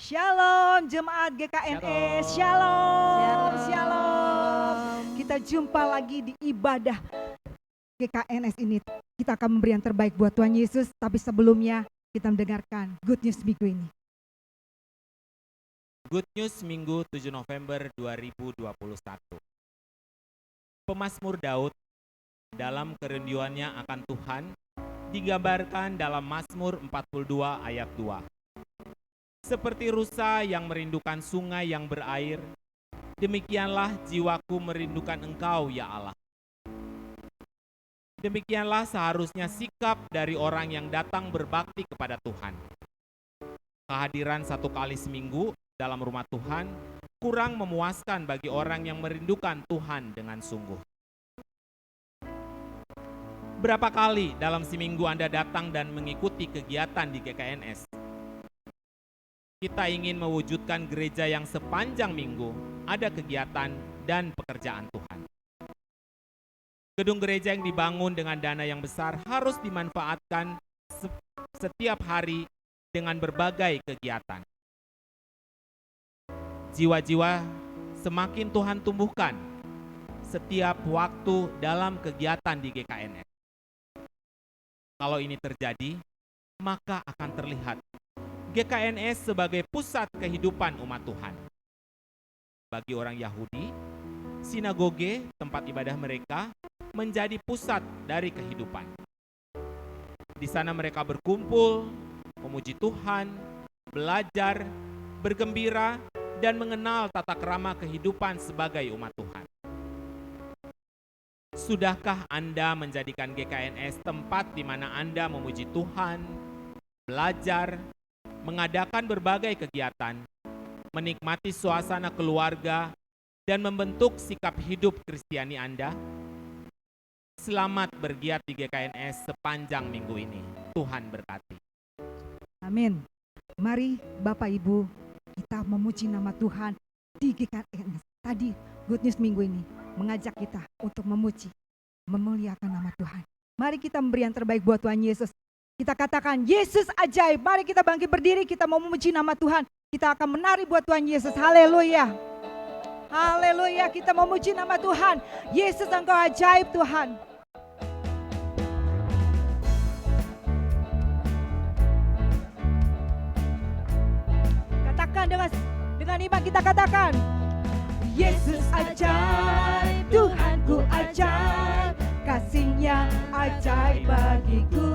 Shalom jemaat GKNS, shalom, shalom. Kita jumpa lagi di ibadah GKNS ini. Kita akan memberi yang terbaik buat Tuhan Yesus, tapi sebelumnya kita mendengarkan Good News minggu ini. Good News Minggu 7 November 2021. Pemazmur Daud dalam kerinduannya akan Tuhan digambarkan dalam Mazmur 42 ayat 2. Seperti rusa yang merindukan sungai yang berair, demikianlah jiwaku merindukan Engkau, ya Allah. Demikianlah seharusnya sikap dari orang yang datang berbakti kepada Tuhan. Kehadiran satu kali seminggu dalam rumah Tuhan kurang memuaskan bagi orang yang merindukan Tuhan dengan sungguh. Berapa kali dalam seminggu Anda datang dan mengikuti kegiatan di GKNS? Kita ingin mewujudkan gereja yang sepanjang minggu ada kegiatan dan pekerjaan Tuhan. Gedung gereja yang dibangun dengan dana yang besar harus dimanfaatkan setiap hari dengan berbagai kegiatan. Jiwa-jiwa semakin Tuhan tumbuhkan setiap waktu dalam kegiatan di GKNS. Kalau ini terjadi, maka akan terlihat GKNS sebagai pusat kehidupan umat Tuhan. Bagi orang Yahudi, sinagoge, tempat ibadah mereka, menjadi pusat dari kehidupan. Di sana mereka berkumpul, memuji Tuhan, belajar, bergembira, dan mengenal tata krama kehidupan sebagai umat Tuhan. Sudahkah Anda menjadikan GKNS tempat di mana Anda memuji Tuhan, belajar, mengadakan berbagai kegiatan, menikmati suasana keluarga, dan membentuk sikap hidup Kristiani Anda? Selamat bergiat di GKNS sepanjang minggu ini. Tuhan berkati. Amin. Mari Bapak Ibu, kita memuji nama Tuhan di GKNS. Tadi Good News minggu ini mengajak kita untuk memuji, memuliakan nama Tuhan. Mari kita memberi yang terbaik buat Tuhan Yesus. Kita katakan, Yesus ajaib. Mari kita bangkit berdiri, kita mau memuji nama Tuhan. Kita akan menari buat Tuhan Yesus. Haleluya. Haleluya, kita memuji nama Tuhan. Yesus, Engkau ajaib Tuhan. Katakan dengan iman, kita katakan, Yesus ajaib, Tuhanku ajaib, kasih-Nya ajaib bagiku.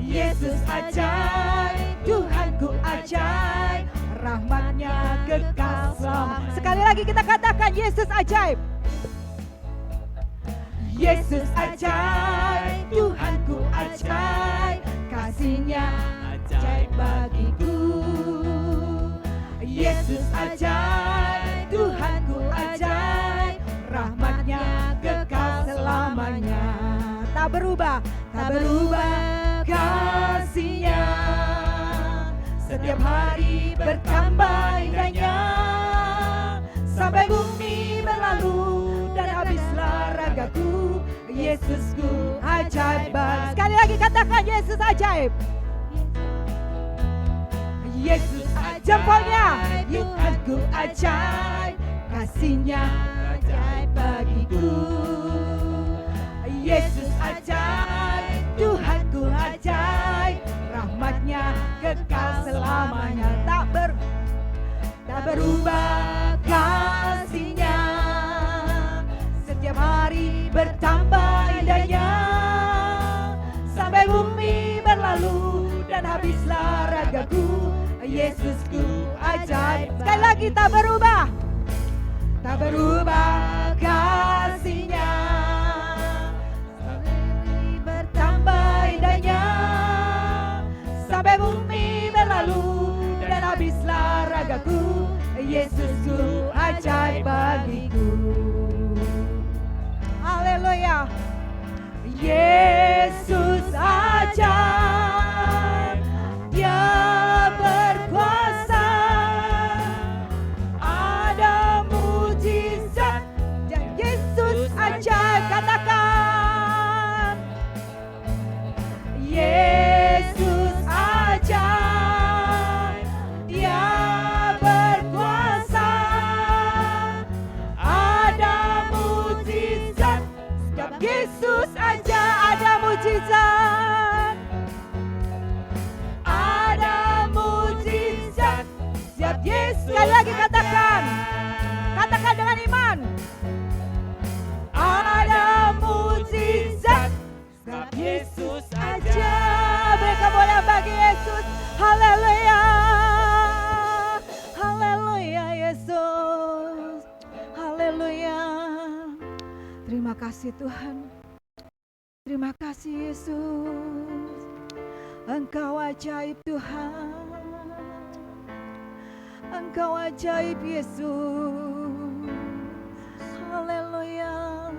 Yesus ajaib, Tuhanku ajaib, rahmat-Nya kekal selamanya. Sekali lagi kita katakan, Yesus ajaib. Yesus ajaib, Tuhanku ajaib, kasih-Nya ajaib bagiku. Yesus ajaib, Tuhanku ajaib, rahmat-Nya kekal selamanya. Tak berubah kasih-Nya, setiap hari bertambah indahnya, sampai bumi berlalu dan habislah ragaku. Yesusku ajaib. Sekali lagi katakan, Yesus ajaib. Yesus ajaib, jempolnya, Tuhanku ajaib, kasih-Nya ajaib bagiku. Yesus ajaib, Tuhanku ajaib, rahmat-Nya kekal selamanya. Tak berubah kasih-Nya, setiap hari bertambah indahnya, sampai bumi berlalu dan habislah ragaku. Yesusku ajaib. Sekali lagi, tak berubah kasih-Nya, bertambah indahnya, sampai bumi berlalu dan habislah ragaku. Yesusku ajaib bagiku. Haleluya. Yesus ajaib, Dia berkuasa, ada mujizat. Yesus ajaib, katakan, Yesus ajaib, Sekali lagi katakan. Katakan dengan iman. Ada mujizat sebab Yesus aja. Mereka boleh bagi Yesus. Haleluya. Haleluya Yesus. Haleluya. Terima kasih Tuhan. Terima kasih Yesus. Engkau ajaib Tuhan. Engkau ajaib Yesus. Haleluya.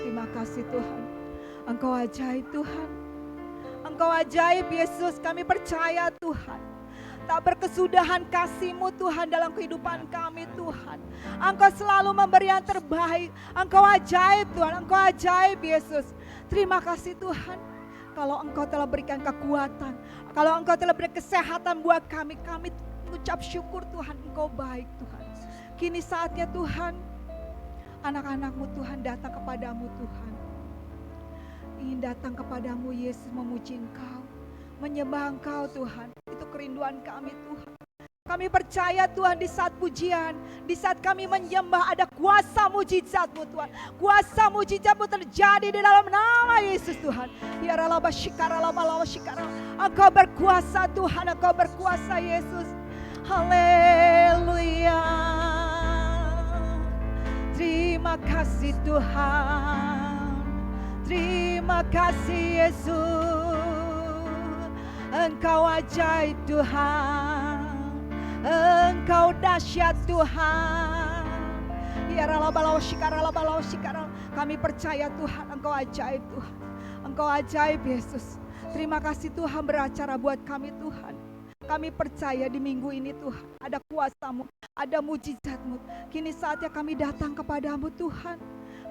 Terima kasih Tuhan. Engkau ajaib Tuhan. Engkau ajaib Yesus. Kami percaya Tuhan. Tak berkesudahan kasih-Mu Tuhan dalam kehidupan kami Tuhan. Engkau selalu memberi yang terbaik. Engkau ajaib Tuhan. Engkau ajaib Yesus. Terima kasih Tuhan. Kalau Engkau telah berikan kekuatan. Kalau Engkau telah berikan kesehatan buat kami. Kami ucap syukur Tuhan. Engkau baik Tuhan. Kini saatnya Tuhan. Anak-anak-Mu Tuhan datang kepadamu Tuhan. Ingin datang kepadamu Yesus memuji Engkau. Menyembah Engkau Tuhan. Itu kerinduan kami Tuhan. Kami percaya Tuhan di saat pujian, di saat kami menyembah ada kuasa mujizat-Mu Tuhan. Kuasa mujizat-Mu terjadi di dalam nama Yesus Tuhan. Ya ralaba shikara laba laba shikara. Engkau berkuasa Tuhan, Engkau berkuasa Yesus. Haleluya. Terima kasih Tuhan. Terima kasih Yesus. Engkau ajaib Tuhan. Engkau dahsyat Tuhan. Ya ralabalau shikara labalau shikara. Kami percaya Tuhan, Engkau ajaib Tuhan. Engkau ajaib Yesus. Terima kasih Tuhan beracara buat kami Tuhan. Kami percaya di minggu ini Tuhan ada kuasa-Mu, ada mujizat-Mu. Kini saatnya kami datang kepadamu Tuhan.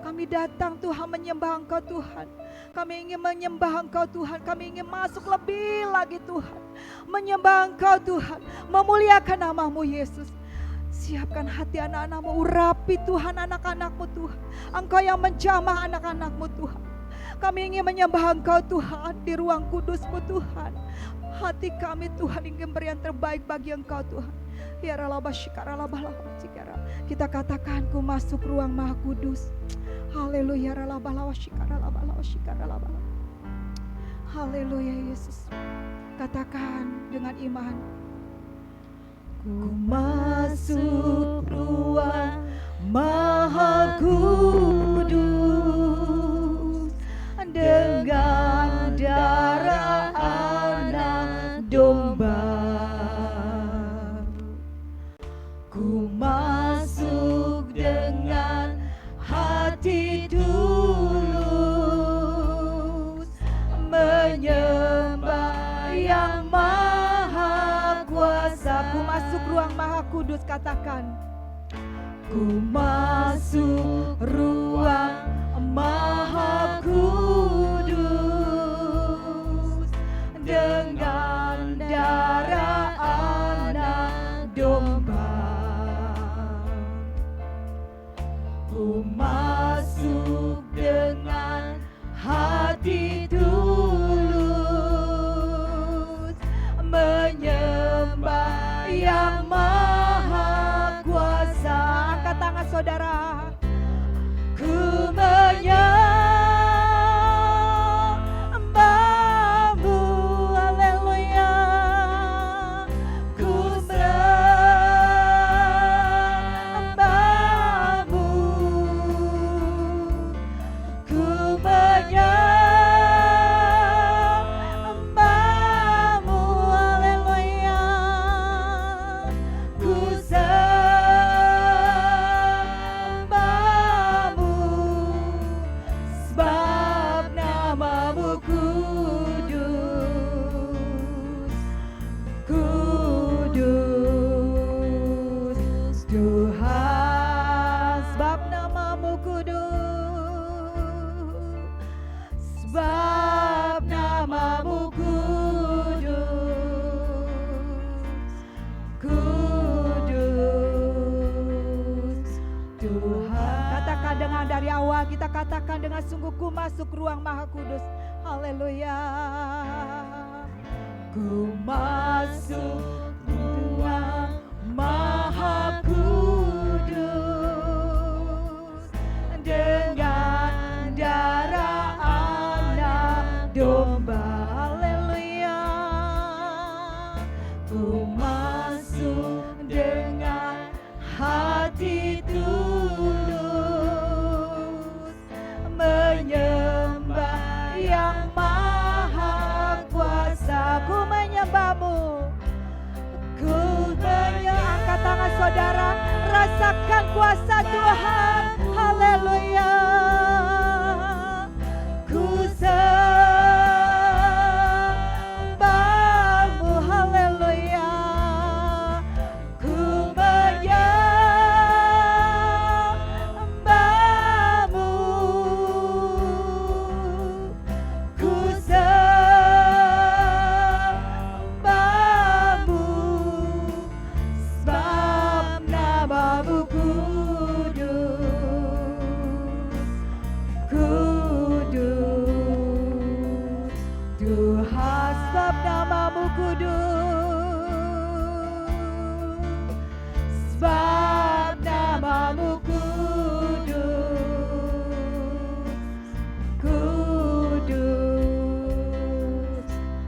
Kami datang Tuhan menyembah Engkau Tuhan. Kami ingin menyembah Engkau Tuhan. Kami ingin masuk lebih lagi Tuhan. Menyembah Engkau Tuhan. Memuliakan nama-Mu Yesus. Siapkan hati anak-anak-Mu. Urapi Tuhan anak-anak-Mu Tuhan. Engkau yang menjamah anak-anak-Mu Tuhan. Kami ingin menyembah Engkau Tuhan di ruang kudus-Mu Tuhan. Hati kami Tuhan ingin beri yang terbaik bagi Engkau Tuhan. Ya ralaba shikara laba laba shikara. Kita katakan ku masuk ruang Maha Kudus. Haleluya ralaba laba shikara laba laba shikara laba. Haleluya Yesus. Katakan dengan iman. Ku masuk ruang Maha Kudus dengan darah anak domba. Ku masuk dengan hati tulus menyembah yang maha kuasa. Ku masuk ruang Maha Kudus, katakan. Ku masuk ruang Maha Kudus dengan darah anak domba. Ku masuk dengan hati tulus menyembah yang maha kuasa. Angkat tangan saudara. Ku menyembahmu, haleluya. Ku menyembahmu. Ku menyembahmu, haleluya. Ku sembahmu, sebab namamu kudus, kudus Tuhan, sebab namamu kudus, sebab namamu kudus, kudus Tuhan. Katakan dengan dari awal, kita katakan dengan sungguh, ku masuk ruang Maha Kudus. Haleluya. Ku masuk ruang Maha ku masuk dengan hati tulus, menyembah yang maha kuasa. Ku menyembahmu, ku angkat tangan saudara, rasakan kuasa Tuhan. Haleluya. Ku sembahmu, haleluya. Ku menyembahmu, ku sembahmu, sebab namamu kudus, Tuhan, sebab namamu kudus, sebab namamu kudus,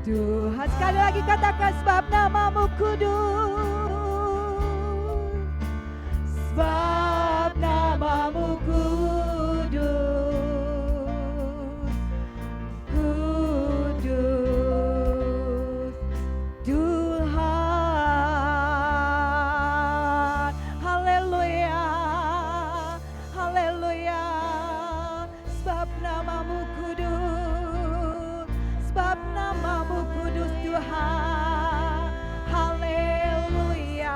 Tuhan. Sekali lagi katakan, sebab namamu kudus, sebab namamu kudus, kudus, Tuhan. Haleluya, haleluya. Sebab namamu kudus, sebab namamu kudus Tuhan. Haleluya.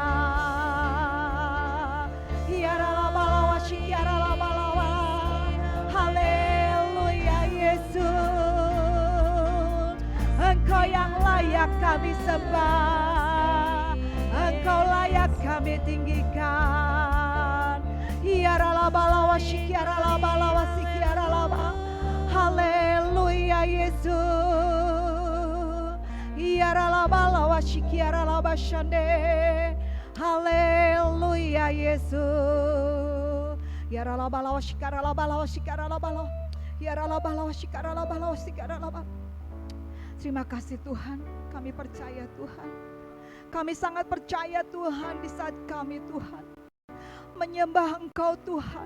Hiaralabalawa, shiaralabalawa. Haleluya Yesus. Engkau yang layak kami sembah, Engkau layak kami tinggikan. Hiaralabalawa, shiaralabalawa, sikiaralaba. Haleluya Yesus. Hiaralabalawa, shikiaralaba shande. Haleluya Yesus. Yaralabalawa, shikaralabalawa, shikaralabalawa. Yaralabalawa, shikaralabalawa, sikaralaba. Terima kasih Tuhan, kami percaya Tuhan. Kami sangat percaya Tuhan di saat kami Tuhan menyembah Engkau Tuhan,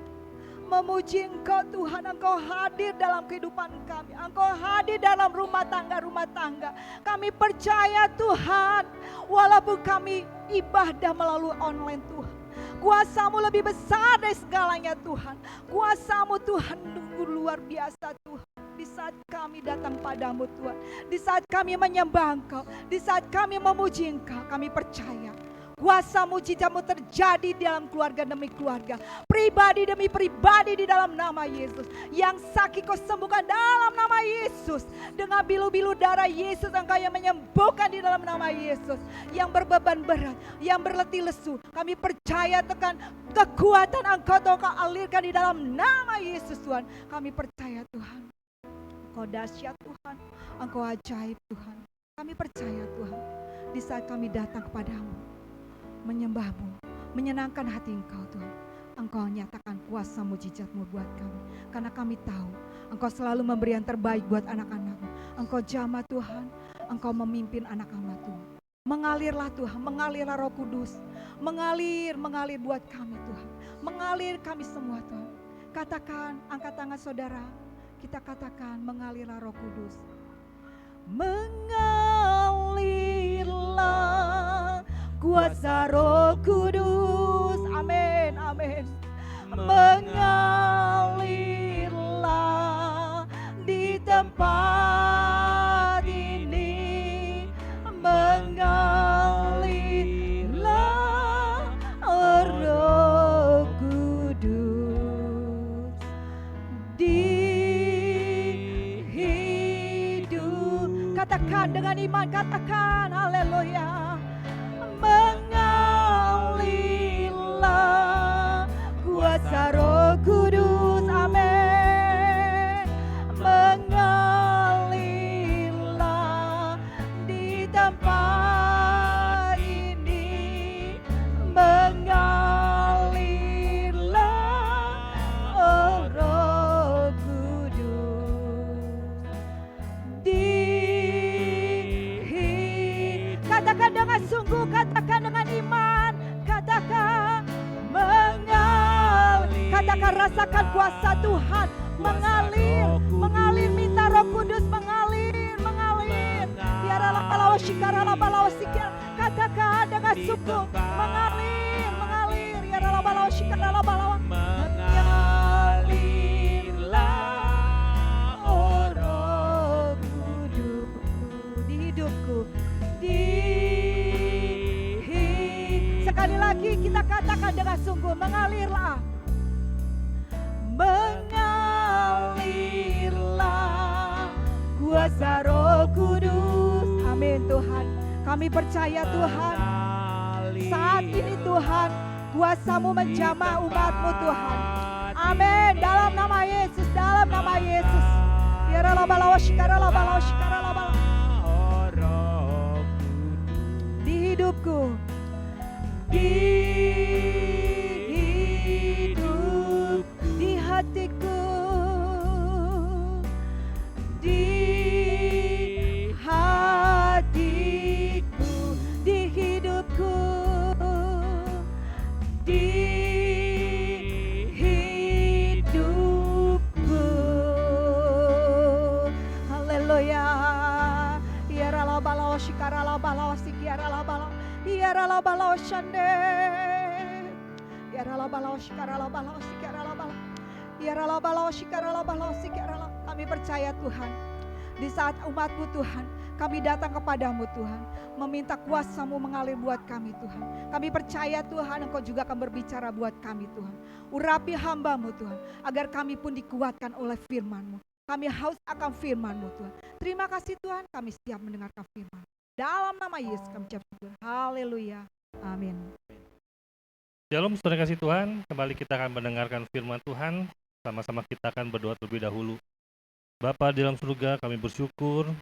memuji Engkau Tuhan. Engkau hadir dalam kehidupan kami, Engkau hadir dalam rumah tangga. Kami percaya Tuhan, walaupun kami ibadah melalui online Tuhan, kuasa-Mu lebih besar dari segalanya Tuhan. Kuasa-Mu Tuhan luar biasa Tuhan. Di saat kami datang padamu Tuhan, di saat kami menyembah Engkau, di saat kami memuji Engkau, kami percaya kuasa mujizat-Mu terjadi di dalam keluarga demi keluarga, pribadi demi pribadi di dalam nama Yesus. Yang sakit Kau sembuhkan dalam nama Yesus. Dengan bilu-bilu darah Yesus Engkau yang menyembuhkan di dalam nama Yesus. Yang berbeban berat, yang berletih lesu, kami percaya tekan kekuatan Engkau alirkan di dalam nama Yesus Tuhan. Kami percaya Tuhan, Engkau dahsyat Tuhan, Engkau ajaib Tuhan. Kami percaya Tuhan, di saat kami datang kepadamu, menyembah-Mu, menyenangkan hati Engkau Tuhan, Engkau nyatakan kuasa mujizat-Mu buat kami. Karena kami tahu Engkau selalu memberi yang terbaik buat anak-anak-Mu. Engkau jamah Tuhan, Engkau memimpin anak-anak Tuhan. Mengalirlah Tuhan, mengalirlah Roh Kudus, mengalir buat kami Tuhan, mengalir kami semua Tuhan. Katakan, angkat tangan saudara, kita katakan, mengalirlah Roh Kudus. Mengalirlah kuasa Roh Kudus. Amin, amin. Mengalirlah di tempat ini. Mengalirlah Roh Kudus di hidup. Katakan dengan iman, katakan haleluya. Mengalirlah kuasa Roh Kudus. Amin. Mengalirlah di tempat ini. Mengalirlah Roh Kudus di hidup. Rasakan, rasakan kuasa Tuhan mengalir, mengalir, minta Roh Kudus mengalir, mengalir. Biarlah balawa shikara balawa sikir, katakan dengan sungguh mengalir, mengalir. Biarlah balawa shikara balawa Mengalirlah, oh Roh Kudus di hidupku, sekali lagi kita katakan dengan sungguh mengalirlah, mengalirlah kuasa Roh Kudus. Amin Tuhan, kami percaya Tuhan saat ini Tuhan kuasa-Mu menjamah umat-Mu Tuhan. Amin, dalam nama Yesus, dalam nama Yesus. Biarlah balawa shikara balawa shikara balawa di hidupku, di hidup, di hatiku, di hatiku, di hidupku, di hidupku. Haleluya. Iarala balawa shikara balawa sikiara balawa. Iarala balawa shande. Iarala balawa shikara balawa sikiara balawa. Iarala balawa shikara balawa sikiara. Kami percaya Tuhan, di saat umat-Mu Tuhan, kami datang kepadamu Tuhan, meminta kuasa-Mu mengalir buat kami Tuhan. Kami percaya Tuhan, Engkau juga akan berbicara buat kami Tuhan. Urapi hamba-Mu Tuhan, agar kami pun dikuatkan oleh firman-Mu. Kami haus akan firman-Mu Tuhan. Terima kasih Tuhan, kami siap mendengarkan firman. Dalam nama Yesus kami ucap syukur. Haleluya. Amin. Shalom, saudara kasih Tuhan. Kembali kita akan mendengarkan firman Tuhan. Sama-sama kita akan berdoa terlebih dahulu. Bapa di dalam surga, kami bersyukur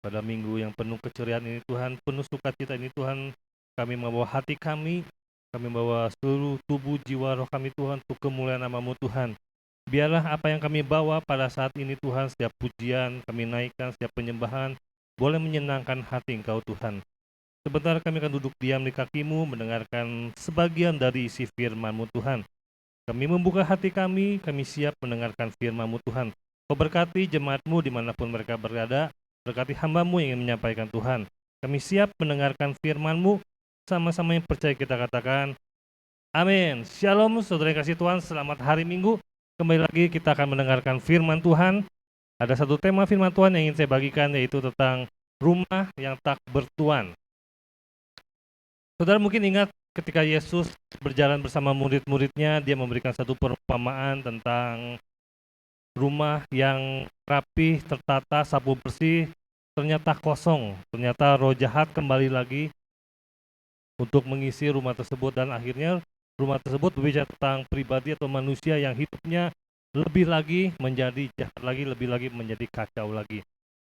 pada minggu yang penuh keceriaan ini Tuhan, penuh sukacita ini Tuhan. Kami membawa hati kami membawa seluruh tubuh jiwa roh kami Tuhan untuk kemuliaan nama-Mu Tuhan. Biarlah apa yang kami bawa pada saat ini Tuhan, setiap pujian kami naikkan, setiap penyembahan boleh menyenangkan hati Engkau Tuhan. Sebentar kami akan duduk diam di kaki-Mu, mendengarkan sebagian dari isi firman-Mu Tuhan. Kami membuka hati kami siap mendengarkan firman-Mu Tuhan. Kau berkati jemaat-Mu dimanapun mereka berada, berkati hamba-Mu yang ingin menyampaikan Tuhan. Kami siap mendengarkan firman-Mu, sama-sama yang percaya kita katakan, amin. Shalom saudara yang kasih Tuhan, selamat hari Minggu. Kembali lagi kita akan mendengarkan firman Tuhan. Ada satu tema firman Tuhan yang ingin saya bagikan, yaitu tentang rumah yang tak bertuan. Saudara mungkin ingat ketika Yesus berjalan bersama murid-muridnya, dia memberikan satu perumpamaan tentang rumah yang rapi, tertata, sapu bersih, ternyata kosong. Ternyata roh jahat kembali lagi untuk mengisi rumah tersebut, dan akhirnya rumah tersebut berbicara tentang pribadi atau manusia yang hidupnya lebih lagi menjadi jahat lagi, lebih lagi menjadi kacau lagi.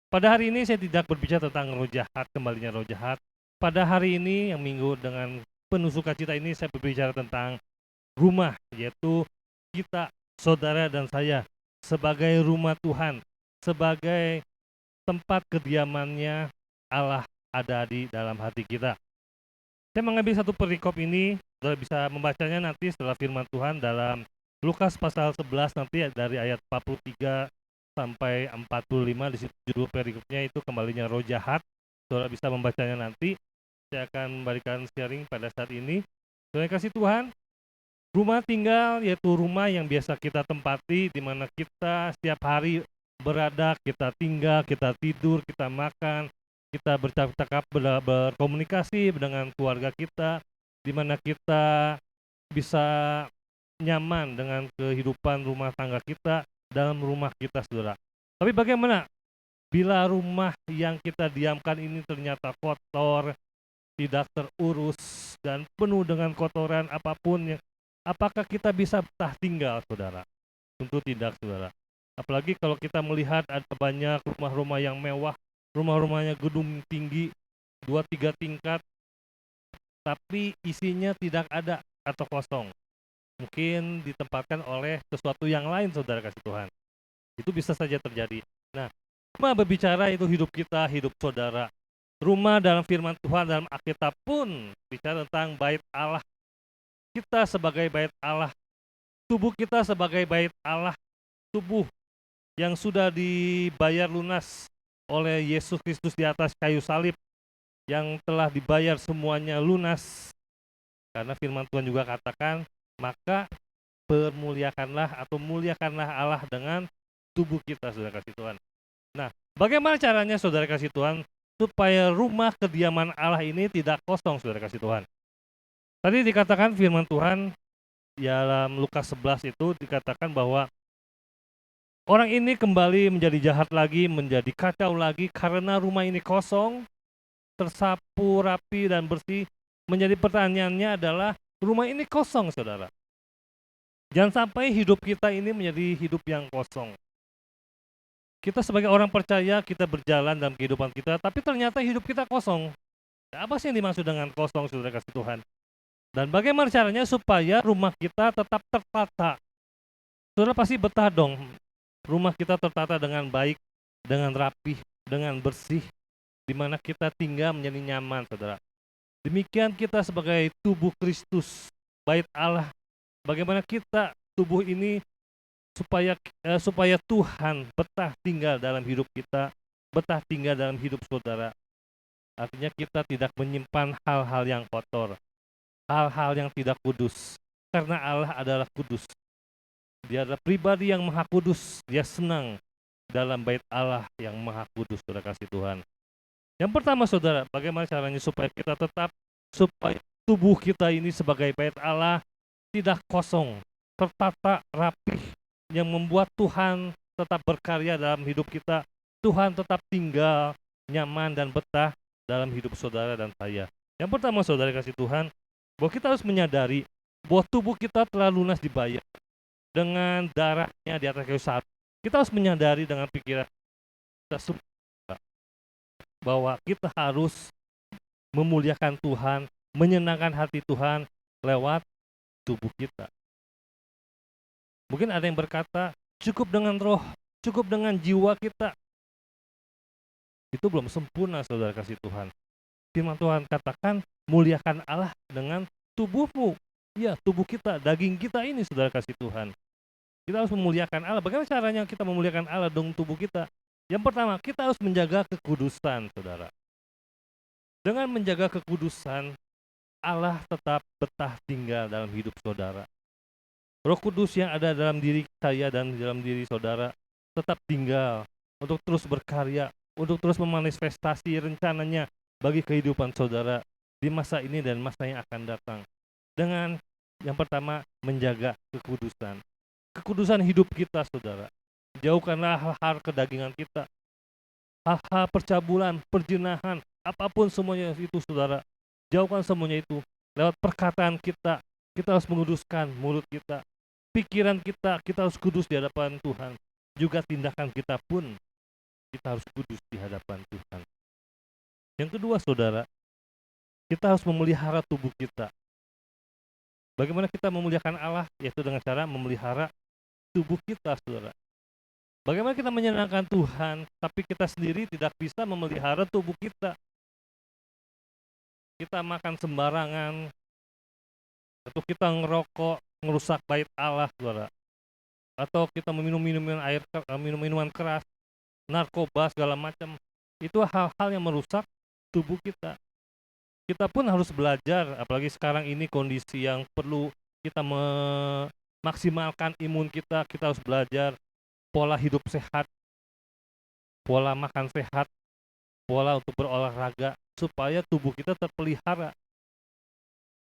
Pada hari ini saya tidak berbicara tentang roh jahat, kembalinya roh jahat. Pada hari ini yang minggu dengan penuh sukacita ini saya berbicara tentang rumah, yaitu kita, saudara dan saya, sebagai rumah Tuhan, sebagai tempat kediamannya Allah ada di dalam hati kita. Saya mengambil satu perikop ini, saudara bisa membacanya nanti setelah firman Tuhan dalam Lukas pasal 11 nanti dari ayat 43 sampai 45, di situ judul perikopnya itu kembalinya roh jahat. Saudara bisa membacanya nanti. Saya akan memberikan sharing pada saat ini. Saudara kasih Tuhan, rumah tinggal yaitu rumah yang biasa kita tempati, di mana kita setiap hari berada, kita tinggal, kita tidur, kita makan, kita bercakap, berkomunikasi dengan keluarga kita, di mana kita bisa nyaman dengan kehidupan rumah tangga kita dalam rumah kita, saudara. Tapi bagaimana bila rumah yang kita diamkan ini ternyata kotor, tidak terurus, dan penuh dengan kotoran apapun, apakah kita bisa betah tinggal, saudara? Tentu tidak, saudara. Apalagi kalau kita melihat ada banyak rumah-rumah yang mewah, rumah-rumahnya gedung tinggi, 2-3 tingkat, tapi isinya tidak ada atau kosong. Mungkin ditempatkan oleh sesuatu yang lain, saudara kasih Tuhan. Itu bisa saja terjadi. Nah, rumah berbicara itu hidup kita, hidup saudara. Rumah dalam firman Tuhan dalam Alkitab pun bicara tentang bait Allah. Kita sebagai bait Allah, tubuh kita sebagai bait Allah, tubuh yang sudah dibayar lunas oleh Yesus Kristus di atas kayu salib, yang telah dibayar semuanya lunas. Karena firman Tuhan juga katakan, maka permuliakanlah atau muliakanlah Allah dengan tubuh kita, saudara kasih Tuhan. Nah, bagaimana caranya saudara kasih Tuhan supaya rumah kediaman Allah ini tidak kosong, saudara kasih Tuhan? Tadi dikatakan firman Tuhan dalam Lukas 11 itu dikatakan bahwa orang ini kembali menjadi jahat lagi, menjadi kacau lagi karena rumah ini kosong, tersapu, rapi, dan bersih. Menjadi pertanyaannya adalah, rumah ini kosong, saudara. Jangan sampai hidup kita ini menjadi hidup yang kosong. Kita sebagai orang percaya, kita berjalan dalam kehidupan kita, tapi ternyata hidup kita kosong. Apa sih yang dimaksud dengan kosong, saudara kasih Tuhan? Dan bagaimana caranya supaya rumah kita tetap tertata? Saudara pasti betah dong, rumah kita tertata dengan baik, dengan rapih, dengan bersih, di mana kita tinggal menjadi nyaman, saudara. Demikian kita sebagai tubuh Kristus, bait Allah, bagaimana kita tubuh ini supaya Tuhan betah tinggal dalam hidup kita, betah tinggal dalam hidup saudara. Artinya kita tidak menyimpan hal-hal yang kotor, hal-hal yang tidak kudus, karena Allah adalah kudus. Dia adalah pribadi yang maha kudus, dia senang dalam bait Allah yang maha kudus, saudara kasih Tuhan. Yang pertama, saudara, bagaimana caranya supaya tubuh kita ini sebagai bait Allah tidak kosong, tertata, rapih, yang membuat Tuhan tetap berkarya dalam hidup kita, Tuhan tetap tinggal nyaman dan betah dalam hidup saudara dan saya. Yang pertama, saudara kasih Tuhan, bahwa kita harus menyadari bahwa tubuh kita telah lunas dibayar dengan darahnya di atas kayu salib. Kita harus menyadari dengan pikiran kita semua bahwa kita harus memuliakan Tuhan, menyenangkan hati Tuhan lewat tubuh kita. Mungkin ada yang berkata, cukup dengan roh, cukup dengan jiwa kita. Itu belum sempurna, saudara kasih Tuhan. Firman Tuhan katakan, muliakan Allah dengan tubuhmu. Ya, tubuh kita, daging kita ini, saudara kasih Tuhan. Kita harus memuliakan Allah. Bagaimana caranya kita memuliakan Allah dengan tubuh kita? Yang pertama, kita harus menjaga kekudusan, saudara. Dengan menjaga kekudusan, Allah tetap betah tinggal dalam hidup saudara. Roh Kudus yang ada dalam diri saya dan dalam diri saudara tetap tinggal untuk terus berkarya, untuk terus memanifestasi rencananya bagi kehidupan saudara di masa ini dan masa yang akan datang. Dengan yang pertama, menjaga kekudusan. Kekudusan hidup kita, saudara. Jauhkanlah hal-hal kedagingan kita, hal-hal percabulan, perjinahan, apapun semuanya itu, saudara. Jauhkan semuanya itu. Lewat perkataan kita, kita harus menguduskan mulut kita, pikiran kita harus kudus di hadapan Tuhan. Juga tindakan kita pun, kita harus kudus di hadapan Tuhan. Yang kedua, saudara, kita harus memelihara tubuh kita. Bagaimana kita memuliakan Allah? Yaitu dengan cara memelihara tubuh kita, saudara. Bagaimana kita menyenangkan Tuhan, tapi kita sendiri tidak bisa memelihara tubuh kita. Kita makan sembarangan, atau kita ngerokok, ngerusak bait Allah, saudara. Atau kita meminum minuman keras, narkoba, segala macam. Itu hal-hal yang merusak tubuh kita. Kita pun harus belajar, apalagi sekarang ini kondisi yang perlu kita memaksimalkan imun kita. Kita harus belajar pola hidup sehat, pola makan sehat, pola untuk berolahraga, supaya tubuh kita terpelihara.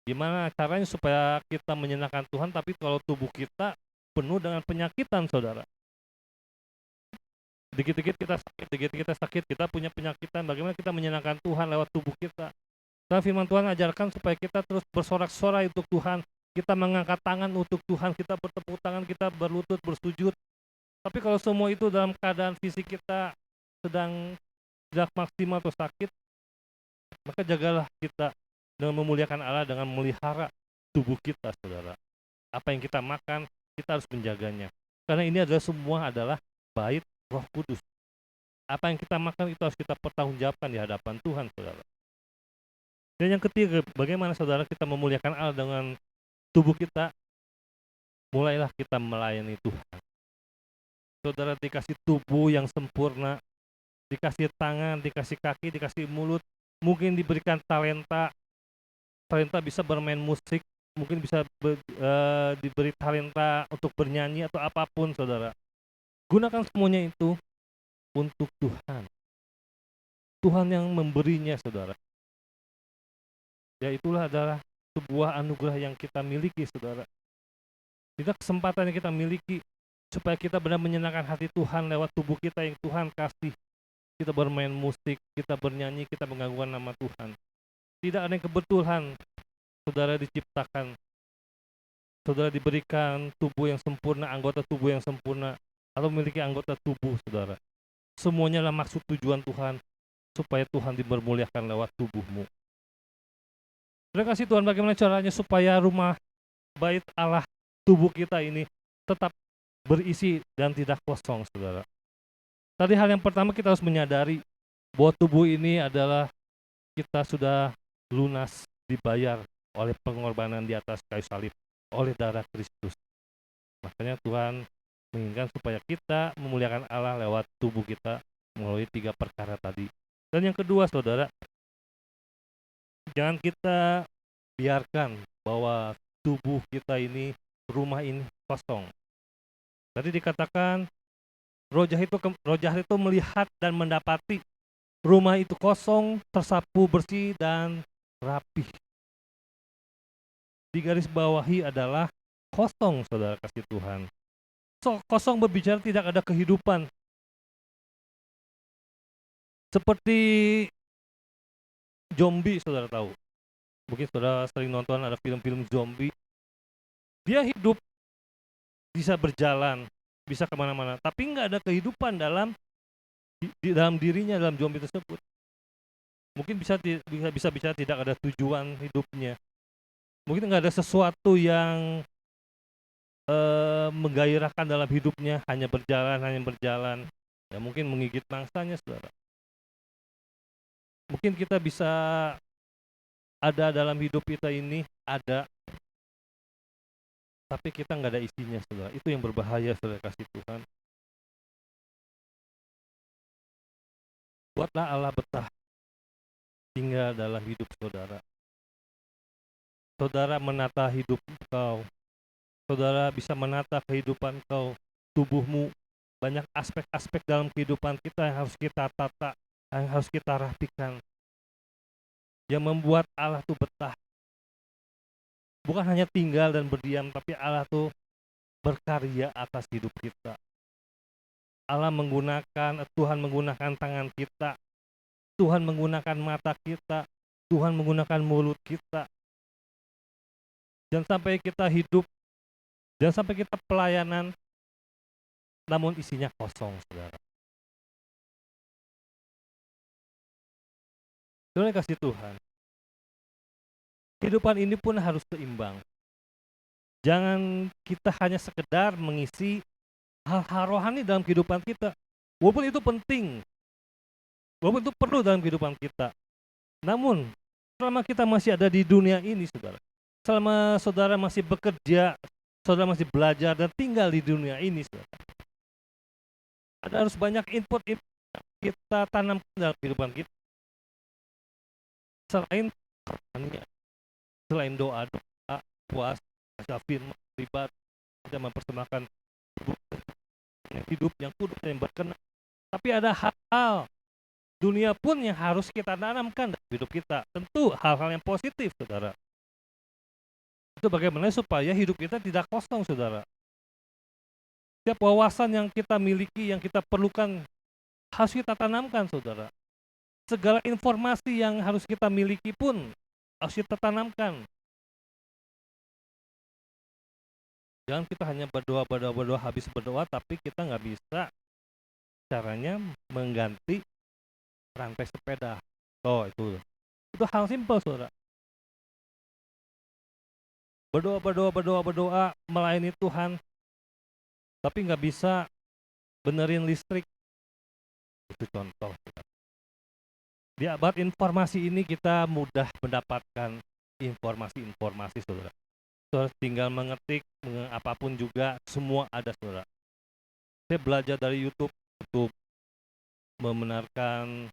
Gimana caranya supaya kita menyenangkan Tuhan, tapi kalau tubuh kita penuh dengan penyakitan, saudara. Dikit-dikit kita sakit, kita punya penyakitan. Bagaimana kita menyenangkan Tuhan lewat tubuh kita? Dan firman Tuhan ajarkan supaya kita terus bersorak-sorai untuk Tuhan. Kita mengangkat tangan untuk Tuhan, kita bertepuk tangan, kita berlutut, bersujud. Tapi kalau semua itu dalam keadaan fisik kita sedang tidak maksimal atau sakit, maka jagalah kita dengan memuliakan Allah, dengan memelihara tubuh kita, saudara. Apa yang kita makan, kita harus menjaganya. Karena ini semua adalah bait Roh Kudus. Apa yang kita makan itu harus kita pertanggungjawabkan di hadapan Tuhan, saudara. Dan yang ketiga, bagaimana saudara kita memuliakan Allah dengan tubuh kita? mulailah kita melayani Tuhan. Saudara dikasih tubuh yang sempurna, dikasih tangan, dikasih kaki, dikasih mulut, mungkin diberikan talenta, bisa bermain musik, mungkin bisa diberi talenta untuk bernyanyi atau apapun, saudara. Gunakan semuanya itu untuk Tuhan. Tuhan yang memberinya, saudara. Ya, itulah adalah sebuah anugerah yang kita miliki, saudara. Tidak kesempatan yang kita miliki supaya kita benar menyenangkan hati Tuhan lewat tubuh kita yang Tuhan kasih. Kita bermain musik, kita bernyanyi, kita mengagungkan nama Tuhan. Tidak ada yang kebetulan, saudara diciptakan. Saudara diberikan tubuh yang sempurna, anggota tubuh yang sempurna, atau memiliki anggota tubuh, saudara. Semuanya adalah maksud tujuan Tuhan, supaya Tuhan dipermuliakan lewat tubuhmu. Terima kasih Tuhan, bagaimana caranya supaya rumah bait Allah, tubuh kita ini tetap berisi dan tidak kosong, saudara. Tadi hal yang pertama kita harus menyadari bahwa tubuh ini adalah kita sudah lunas dibayar oleh pengorbanan di atas kayu salib oleh darah Kristus. Makanya Tuhan menginginkan supaya kita memuliakan Allah lewat tubuh kita melalui 3 perkara tadi. Dan yang kedua, saudara, jangan kita biarkan bahwa tubuh kita ini, rumah ini kosong. Tadi dikatakan roh jahat itu melihat dan mendapati rumah itu kosong, tersapu bersih dan rapih. Di garis bawahi adalah kosong, saudara kasih Tuhan. Kosong berbicara tidak ada kehidupan. Seperti zombie, saudara tahu. Mungkin saudara sering nonton ada film-film zombie. Dia hidup, bisa berjalan, bisa kemana-mana, tapi nggak ada kehidupan dalam dirinya, dalam zombie tersebut. Mungkin bisa tidak ada tujuan hidupnya. Mungkin nggak ada sesuatu yang menggairahkan dalam hidupnya, hanya berjalan. Ya, mungkin menggigit mangsanya, saudara. Mungkin kita bisa ada dalam hidup kita ini, ada, tapi kita nggak ada isinya, saudara. Itu yang berbahaya, saudara kasih Tuhan. Buatlah Allah betah tinggal dalam hidup saudara. Saudara menata hidup kau. Saudara bisa menata kehidupan kau, tubuhmu. Banyak aspek-aspek dalam kehidupan kita yang harus kita tata, yang harus kita rapikan. Yang membuat Allah tuh betah. Bukan hanya tinggal dan berdiam, tapi Allah tuh berkarya atas hidup kita. Tuhan menggunakan tangan kita, Tuhan menggunakan mata kita, Tuhan menggunakan mulut kita. Jangan sampai kita hidup, jangan sampai kita pelayanan, namun isinya kosong, saudara. Saudara kasih Tuhan, kehidupan ini pun harus seimbang. Jangan kita hanya sekedar mengisi hal-hal rohani dalam kehidupan kita. Walaupun itu penting, walaupun itu perlu dalam kehidupan kita. Namun, selama kita masih ada di dunia ini, saudara, selama saudara masih bekerja, saudara masih belajar dan tinggal di dunia ini, saudara, ada harus banyak input yang kita tanamkan dalam kehidupan kita. Selain doa, puasa, baca firman, beribadah, kita mempersembahkan hidup yang kudus dan yang berkenan. Tapi ada hal-hal dunia pun yang harus kita tanamkan dalam hidup kita. Tentu hal-hal yang positif, saudara. Itu bagaimana supaya hidup kita tidak kosong, saudara. Setiap wawasan yang kita miliki, yang kita perlukan, harus kita tanamkan, saudara. Segala informasi yang harus kita miliki pun harus kita tanamkan. Jangan kita hanya berdoa, habis berdoa, tapi kita nggak bisa caranya mengganti rantai sepeda. Oh, itu hal simpel, saudara. Berdoa, melayani Tuhan, tapi nggak bisa benerin listrik. Itu contoh. Di abad informasi ini kita mudah mendapatkan informasi-informasi, saudara. Saudara tinggal mengetik, apapun juga, semua ada saudara. Saya belajar dari YouTube untuk membenarkan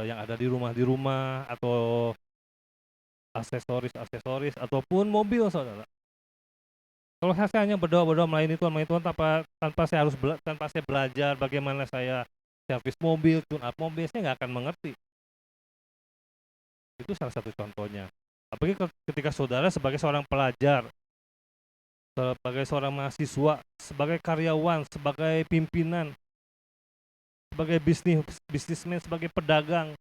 yang ada di rumah atau aksesoris ataupun mobil saudara. Kalau saya hanya berdoa melayani Tuhan tanpa saya tanpa saya belajar bagaimana saya servis mobil, tune up mobil, saya nggak akan mengerti. Itu salah satu contohnya. Apalagi ketika saudara sebagai seorang pelajar, sebagai seorang mahasiswa, sebagai karyawan, sebagai pimpinan, sebagai bisnismen, sebagai pedagang,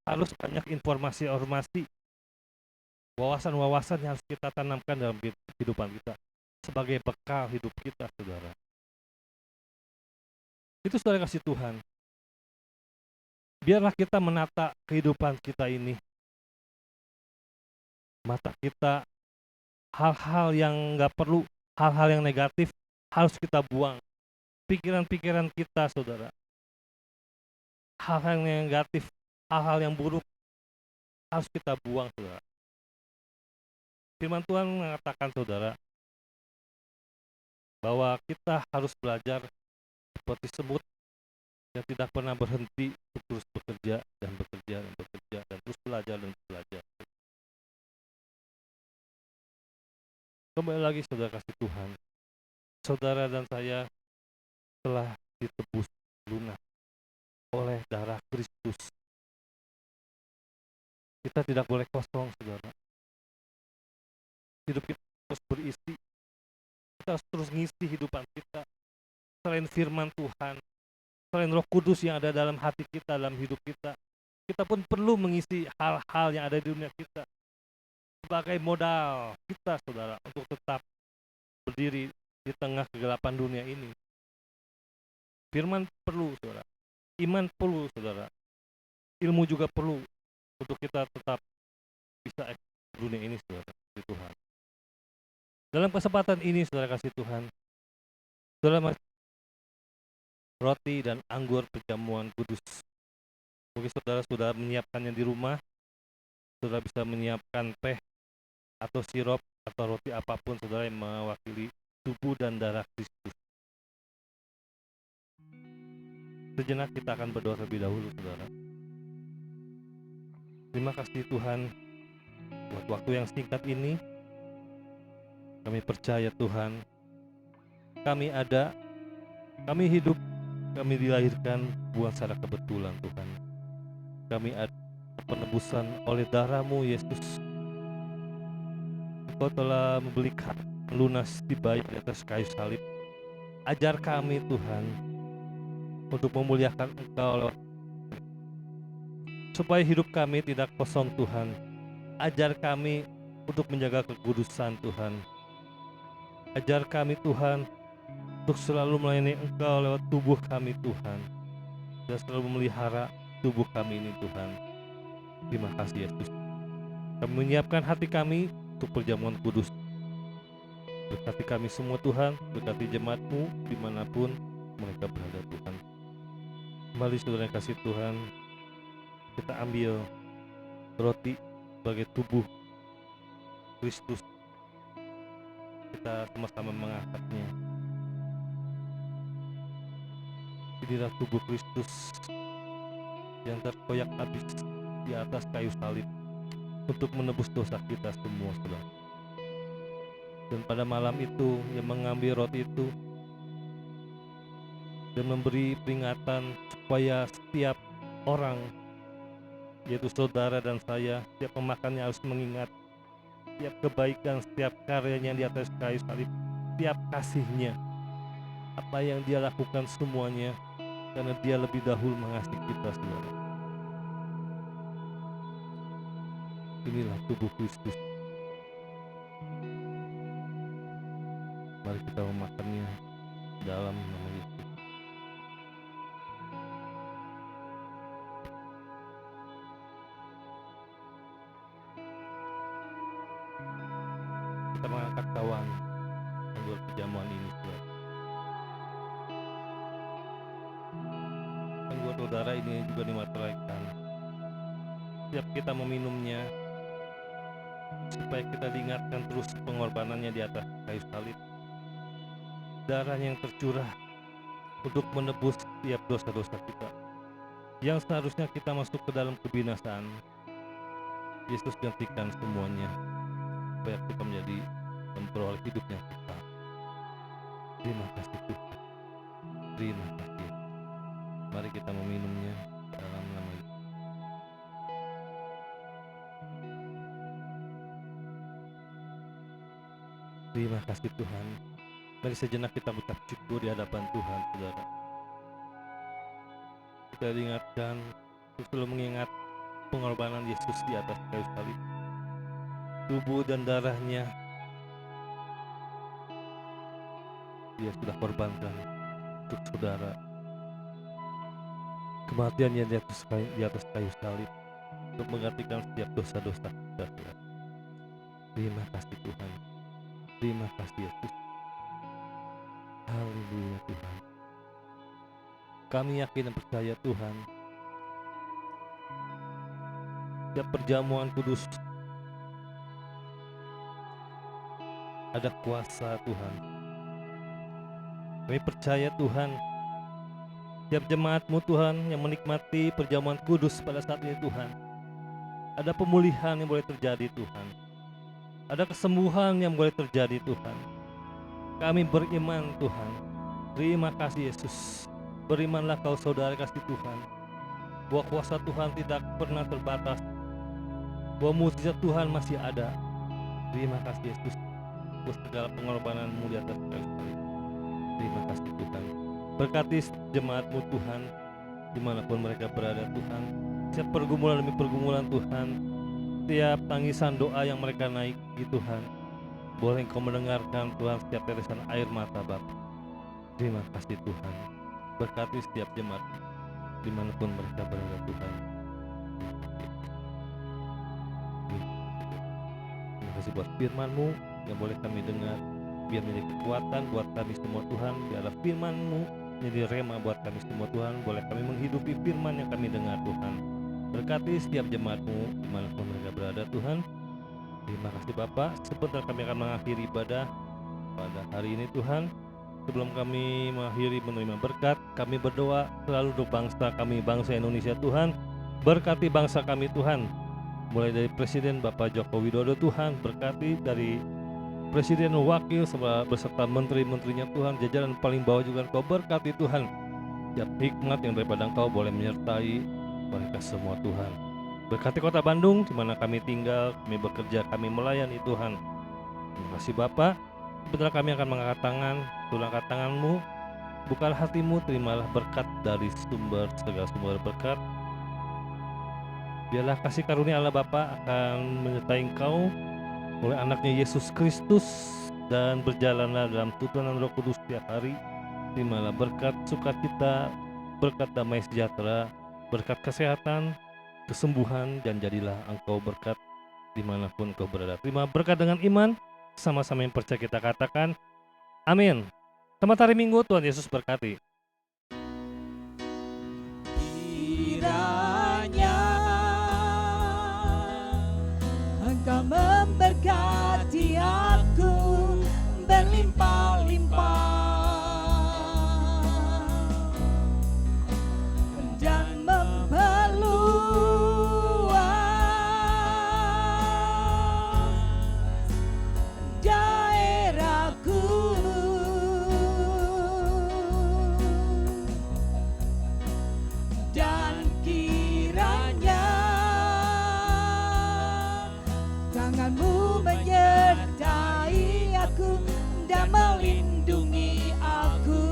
harus banyak informasi, wawasan-wawasan yang harus kita tanamkan dalam kehidupan kita sebagai bekal hidup kita, saudara. Itu saudara kasih Tuhan. Biarlah kita menata kehidupan kita ini. Mata kita, hal-hal yang nggak perlu, hal-hal yang negatif harus kita buang. Pikiran-pikiran kita, saudara. Hal-hal yang negatif, hal-hal yang buruk harus kita buang, saudara. Firman Tuhan mengatakan, saudara, bahwa kita harus belajar seperti semut yang tidak pernah berhenti untuk terus bekerja dan terus belajar. Kembali lagi saudara kasih Tuhan, saudara dan saya telah ditebus lunas oleh darah Kristus. Kita tidak boleh kosong, saudara. Hidup kita harus berisi. Kita harus terus ngisi hidupan kita. Selain firman Tuhan, selain Roh Kudus yang ada dalam hati kita, dalam hidup kita, kita pun perlu mengisi hal-hal yang ada di dunia kita sebagai modal kita, saudara, untuk tetap berdiri di tengah kegelapan dunia ini. Firman perlu, saudara. Iman perlu, saudara. Ilmu juga perlu untuk kita tetap bisa eksis dunia ini, saudara, di Tuhan. Dalam kesempatan ini, saudara kasih Tuhan, saudara, roti dan anggur perjamuan kudus. Mungkin saudara sudah menyiapkannya di rumah, saudara bisa menyiapkan teh atau sirup atau roti apapun, saudara, yang mewakili tubuh dan darah Kristus. Sejenak kita akan berdoa terlebih dahulu, saudara. Terima kasih Tuhan buat waktu yang singkat ini. Kami percaya Tuhan, kami ada, kami hidup, kami dilahirkan bukan secara kebetulan Tuhan. Kami ada penebusan oleh darah-Mu Yesus. Engkau telah membelikan lunas dibayar di atas kayu salib. Ajar kami Tuhan untuk memuliakan Engkau, supaya hidup kami tidak kosong Tuhan. Ajar kami untuk menjaga kekudusan Tuhan. Ajar kami Tuhan untuk selalu melayani Engkau lewat tubuh kami Tuhan, dan selalu memelihara tubuh kami ini Tuhan. Terima kasih Yesus. Kami menyiapkan hati kami untuk perjamuan kudus. Berkati kami semua Tuhan, berkati jemaat-Mu dimanapun mereka berada Tuhan. Kembali saudara yang kasih Tuhan, kita ambil roti sebagai tubuh Kristus. Kita sama-sama mengangkatnya. Inilah tubuh Kristus yang terkoyak habis di atas kayu salib untuk menebus dosa kita semua, saudara. Dan pada malam itu, yang mengambil roti itu dan memberi peringatan supaya setiap orang, yaitu saudara dan saya, setiap pemakannya harus mengingat setiap kebaikan, setiap karyanya di atas kayu salib, setiap kasihnya, apa yang dia lakukan semuanya karena dia lebih dahulu mengasihi kita, saudara. Inilah tubuh Kristus. Mari kita memakannya dalam nama Yesus. Kita mengangkat kawan anggur perjamuan ini, saudara. Anggur saudara ini juga dimateraikan. Setiap kita meminumnya, supaya kita diingatkan terus pengorbanannya di atas kayu salib. Darahnya yang tercurah untuk menebus setiap dosa-dosa kita. Yang seharusnya kita masuk ke dalam kebinasaan, Yesus gantikan semuanya supaya kita menjadi memperoleh hidup yang kekal. Terima kasih Tuhan. Terima kasih. Mari kita meminumnya dalam nama Yesus. Terima kasih Tuhan. Mari sejenak kita mengucap syukur di hadapan Tuhan, saudara. Kita diingatkan, selalu mengingat pengorbanan Yesus di atas kayu salib. Tubuh dan darahnya Dia sudah korbankan untuk saudara. Kematiannya di atas kayu salib untuk menggantikan setiap dosa-dosa kita, saudara. Terima kasih Tuhan. Terima kasih Yesus. Haleluya Tuhan. Kami yakin dan percaya Tuhan, setiap perjamuan kudus ada kuasa Tuhan. Kami percaya Tuhan, setiap jemaat-Mu Tuhan yang menikmati perjamuan kudus pada saat ini Tuhan, ada pemulihan yang boleh terjadi Tuhan. Ada kesembuhan yang boleh terjadi Tuhan. Kami beriman Tuhan. Terima kasih Yesus. Berimanlah kau saudara kasih Tuhan, bahwa kuasa Tuhan tidak pernah terbatas, bahwa mujizat Tuhan masih ada. Terima kasih Yesus buat segala pengorbanan-Mu di atas kayu salib. Terima kasih Tuhan. Berkati jemaat-Mu Tuhan, dimanapun mereka berada Tuhan. Setiap pergumulan demi pergumulan Tuhan, setiap tangisan doa yang mereka naiki Tuhan, boleh Engkau mendengarkan Tuhan setiap tetesan air mata Bapa. Terima kasih Tuhan. Berkati setiap jemaat dimanapun mereka berada Tuhan. Terima kasih buat firman-Mu yang boleh kami dengar, biar menjadi kekuatan buat kami semua Tuhan. Biarlah firman-Mu menjadi rema buat kami semua Tuhan. Boleh kami menghidupi firman yang kami dengar Tuhan. Berkati setiap jemaat-Mu dimanapun mereka berada Tuhan. Terima kasih Bapak. Sebentar kami akan mengakhiri ibadah pada hari ini Tuhan. Sebelum kami mengakhiri menerima berkat, kami berdoa selalu untuk bangsa kami, bangsa Indonesia Tuhan. Berkati bangsa kami Tuhan, mulai dari Presiden Bapak Joko Widodo Tuhan. Berkati dari Presiden, Wakil beserta menteri-menterinya Tuhan. Jajaran paling bawah juga Engkau berkati Tuhan. Setiap hikmat yang daripada Engkau boleh menyertai mereka semua Tuhan. Berkati kota Bandung di mana kami tinggal, kami bekerja, kami melayani Tuhan. Terima kasih Bapa. Sebentar kami akan mengangkat tangan, angkat tangan-Mu, bukalah hati-Mu, terimalah berkat dari segala sumber berkat. Biarlah kasih karunia Allah Bapa akan menyertai Engkau oleh anaknya Yesus Kristus, dan berjalanlah dalam tuntunan Roh Kudus setiap hari. Terimalah berkat sukacita, berkat damai sejahtera, berkat kesehatan, kesembuhan, dan jadilah Engkau berkat dimanapun Engkau berada. Terima berkat dengan iman, sama-sama yang percaya kita katakan amin. Selamat hari Minggu, Tuhan Yesus berkati. Kiranya Engkau memberkati aku berlimpah-limpah dan memperluas daerahku, dan kiranya tangan-Mu menyertai aku dan melindungi aku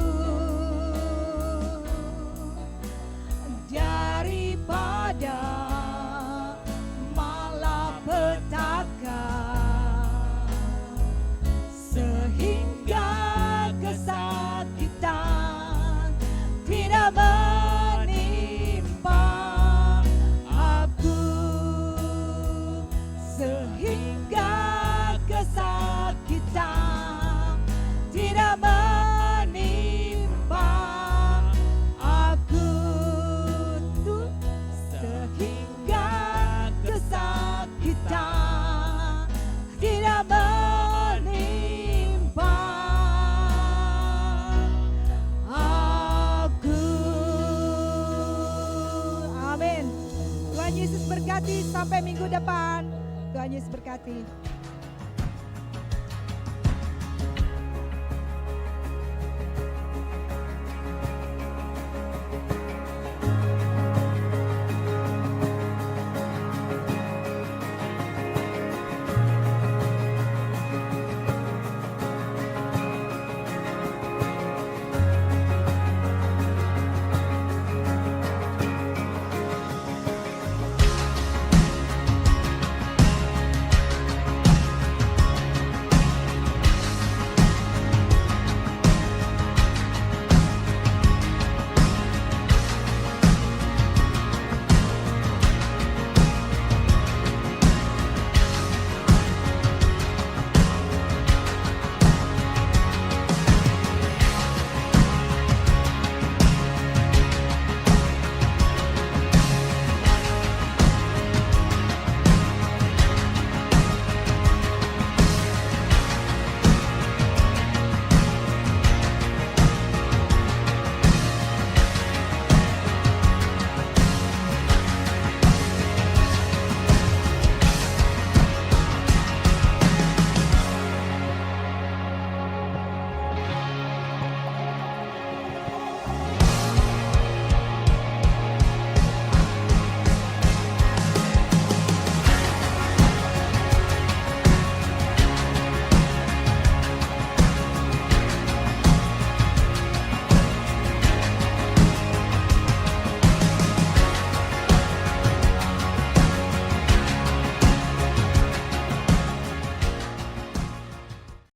daripada malapetaka, sehingga kesakitan tidak menimpa aku, sehingga kesakitan Tuhan Yesus berkati sampai minggu depan. Tuhan Yesus berkati.